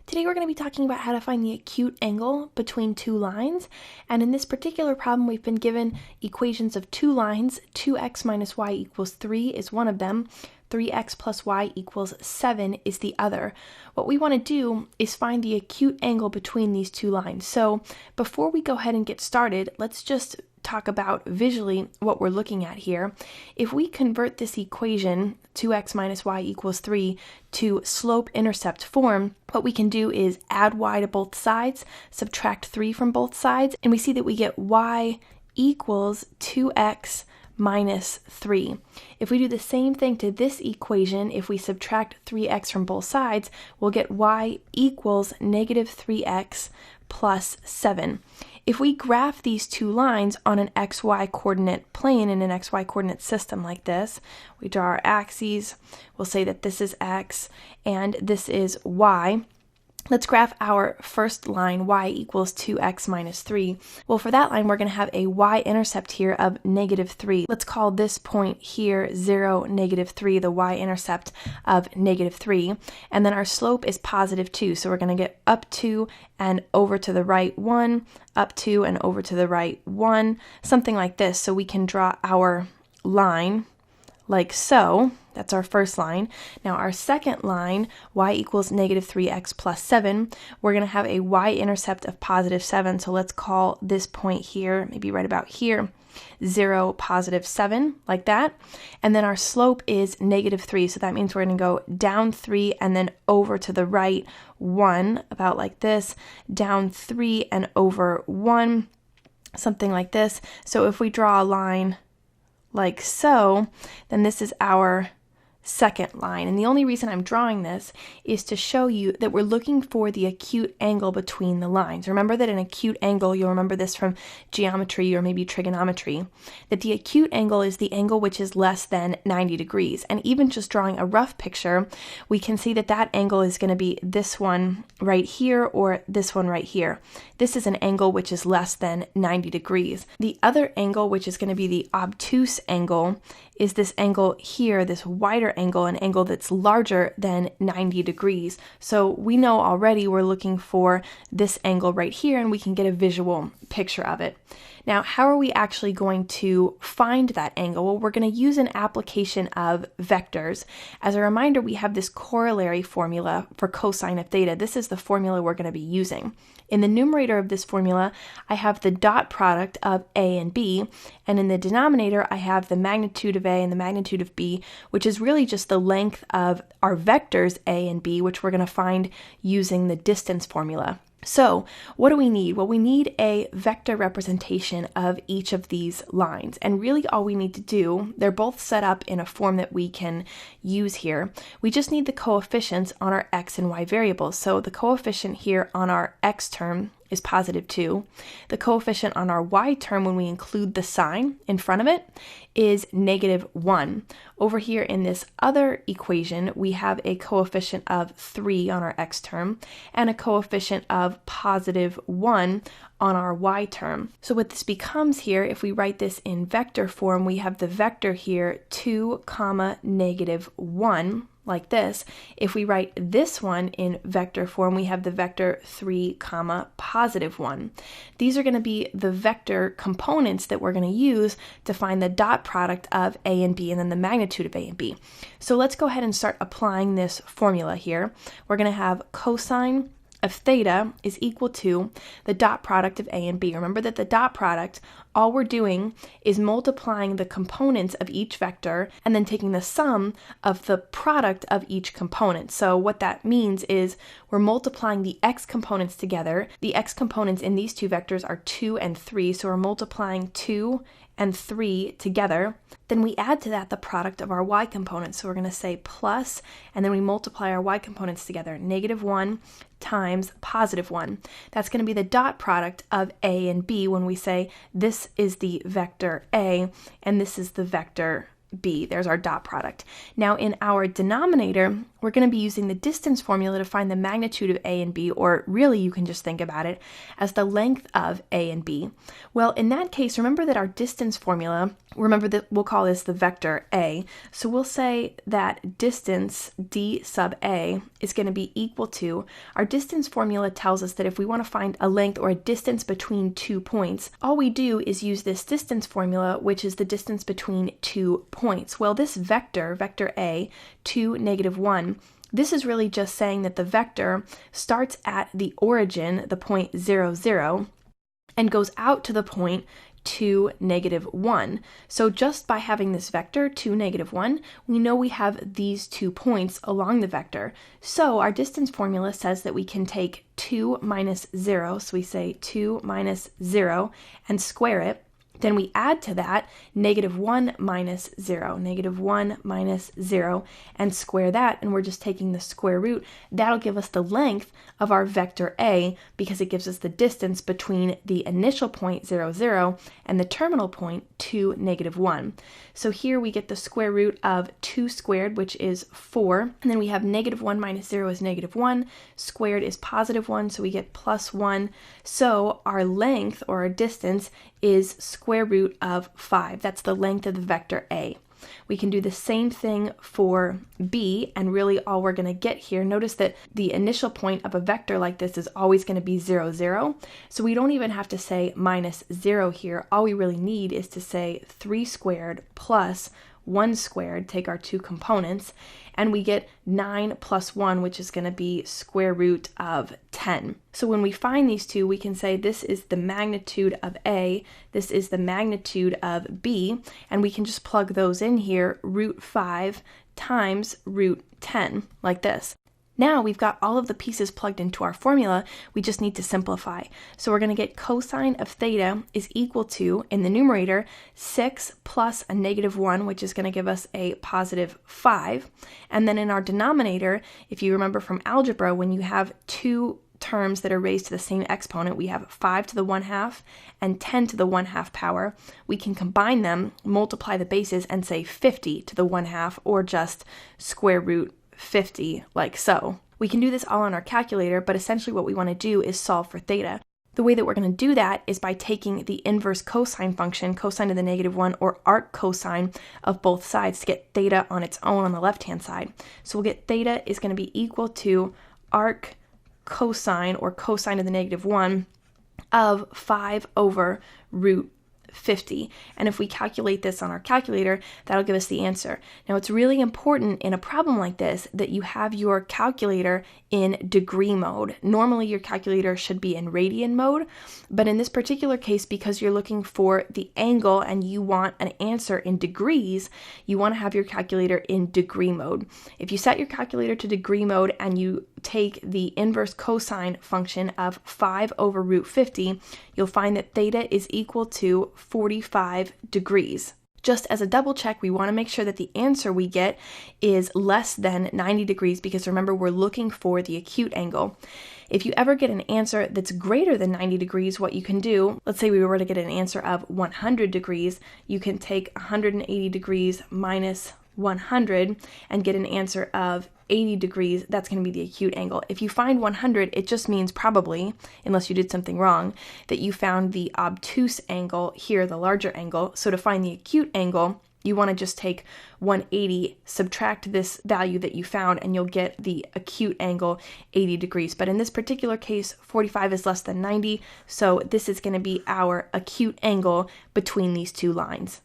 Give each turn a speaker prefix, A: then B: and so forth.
A: Today we're going to be talking about how to find the acute angle between two lines, and in this particular problem we've been given equations of two lines. 2x minus y equals 3 is one of them, 3x plus y equals 7 is the other. What we want to do is find the acute angle between these two lines. So before we go ahead and get started, let's just talk about visually what we're looking at here. If we convert this equation, 2x minus y equals 3, to slope-intercept form, what we can do is add y to both sides, subtract 3 from both sides, and we see that we get y equals 2x minus 3. If we do the same thing to this equation, if we subtract 3x from both sides, we'll get y equals negative 3x plus 7. If we graph these two lines on an xy coordinate plane in an xy coordinate system like this, we draw our axes, we'll say that this is x and this is y. Let's graph our first line, y equals 2x minus 3. Well, for that line, we're going to have a y-intercept here of negative 3. Let's call this point here 0, negative 3, the y-intercept of negative 3. And then our slope is positive 2, so we're going to get up 2 and over to the right 1, up 2 and over to the right 1, something like this. So we can draw our line like so. That's our first line. Now our second line, y equals negative 3x plus 7, we're going to have a y-intercept of positive 7. So let's call this point here, maybe right about here, 0, positive 7, like that. And then our slope is negative 3. So that means we're going to go down 3 and then over to the right 1, about like this, down 3 and over 1, something like this. So if we draw a line like so, then this is our second line. And the only reason I'm drawing this is to show you that we're looking for the acute angle between the lines. Remember that an acute angle, you'll remember this from geometry or maybe trigonometry, that the acute angle is the angle which is less than 90 degrees. And even just drawing a rough picture, we can see that that angle is going to be this one right here or this one right here. This is an angle which is less than 90 degrees. The other angle, which is going to be the obtuse angle, is this angle here, this wider angle, an angle that's larger than 90 degrees. So we know already we're looking for this angle right here, and we can get a visual picture of it. Now, how are we actually going to find that angle? Well, we're going to use an application of vectors. As a reminder, we have this corollary formula for cosine of theta. This is the formula we're going to be using. In the numerator of this formula, I have the dot product of a and b, and in the denominator, I have the magnitude of a and the magnitude of b, which is really just the length of our vectors a and b, which we're going to find using the distance formula. So what do we need? Well, we need a vector representation of each of these lines. And really all we need to do, they're both set up in a form that we can use here. We just need the coefficients on our x and y variables. So the coefficient here on our x term is positive 2. The coefficient on our y term, when we include the sign in front of it, is negative 1. Over here in this other equation, we have a coefficient of 3 on our x term and a coefficient of positive 1 on our y term. So what this becomes here, if we write this in vector form, we have the vector here 2 comma negative 1, like this. If we write this one in vector form, we have the vector 3 comma positive 1. These are going to be the vector components that we're going to use to find the dot product of a and b and then the magnitude of a and b. So let's go ahead and start applying this formula here. We're going to have cosine of theta is equal to the dot product of a and b. Remember that the dot product, all we're doing is multiplying the components of each vector and then taking the sum of the product of each component. So what that means is we're multiplying the x components together. The x components in these two vectors are 2 and 3, so we're multiplying 2 and 3 together. Then we add to that the product of our y components. So we're going to say plus, and then we multiply our y components together. Negative 1 times positive 1. That's going to be the dot product of a and b when we say this is the vector a and this is the vector b. There's our dot product. Now in our denominator, we're going to be using the distance formula to find the magnitude of A and B, or really you can just think about it as the length of A and B. Well, in that case, remember that our distance formula, remember that we'll call this the vector A. So we'll say that distance d sub A is going to be equal to, our distance formula tells us that if we want to find a length or a distance between 2 points, all we do is use this distance formula, which is the distance between 2 points. Well, this vector, vector A, 2, -1, this is really just saying that the vector starts at the origin, the point 0, 0, and goes out to the point 2, -1. So just by having this vector 2, -1, we know we have these 2 points along the vector. So our distance formula says that we can take 2 minus 0, so we say 2 minus 0, and square it. Then we add to that -1 minus 0, -1 minus 0, and square that, and we're just taking the square root. That'll give us the length of our vector A, because it gives us the distance between the initial point 0, 0 and the terminal point 2, -1. So here we get the square root of 2 squared, which is 4, and then we have -1 minus 0 is -1, squared is +1, so we get +1. So our length, or our distance, is square root of 5. That's the length of the vector A. We can do the same thing for B, and really all we're going to get here, notice that the initial point of a vector like this is always going to be 0, 0. So we don't even have to say minus 0 here. All we really need is to say 3 squared plus 1 squared, take our 2 components, and we get 9 plus 1, which is going to be square root of 10. So when we find these two, we can say this is the magnitude of A, this is the magnitude of B, and we can just plug those in here, root 5 times root 10, like this. Now we've got all of the pieces plugged into our formula, we just need to simplify. So we're going to get cosine of theta is equal to, in the numerator, 6 plus a -1, which is going to give us a +5. And then in our denominator, if you remember from algebra, when you have two terms that are raised to the same exponent, we have 5 to the 1/2 and 10 to the 1/2 power. We can combine them, multiply the bases, and say 50 to the 1/2, or just square root 50, like so. We can do this all on our calculator, but essentially what we want to do is solve for theta. The way that we're going to do that is by taking the inverse cosine function, cosine to the -1, or arc cosine of both sides, to get theta on its own on the left-hand side. So we'll get theta is going to be equal to arc cosine, or cosine to the -1, of 5 over root 50. And if we calculate this on our calculator, that'll give us the answer. Now, it's really important in a problem like this that you have your calculator in degree mode. Normally, your calculator should be in radian mode, but in this particular case, because you're looking for the angle and you want an answer in degrees, you want to have your calculator in degree mode. If you set your calculator to degree mode and you take the inverse cosine function of 5 over root 50, you'll find that theta is equal to 45 degrees. Just as a double check, we want to make sure that the answer we get is less than 90 degrees, because remember, we're looking for the acute angle. If you ever get an answer that's greater than 90 degrees, what you can do, let's say we were to get an answer of 100 degrees, you can take 180 degrees minus 100 and get an answer of 80 degrees. That's going to be the acute angle. If you find 100, it just means probably, unless you did something wrong, that you found the obtuse angle here, the larger angle. So to find the acute angle, you want to just take 180, subtract this value that you found, and you'll get the acute angle 80 degrees. But in this particular case, 45 is less than 90, so this is going to be our acute angle between these two lines.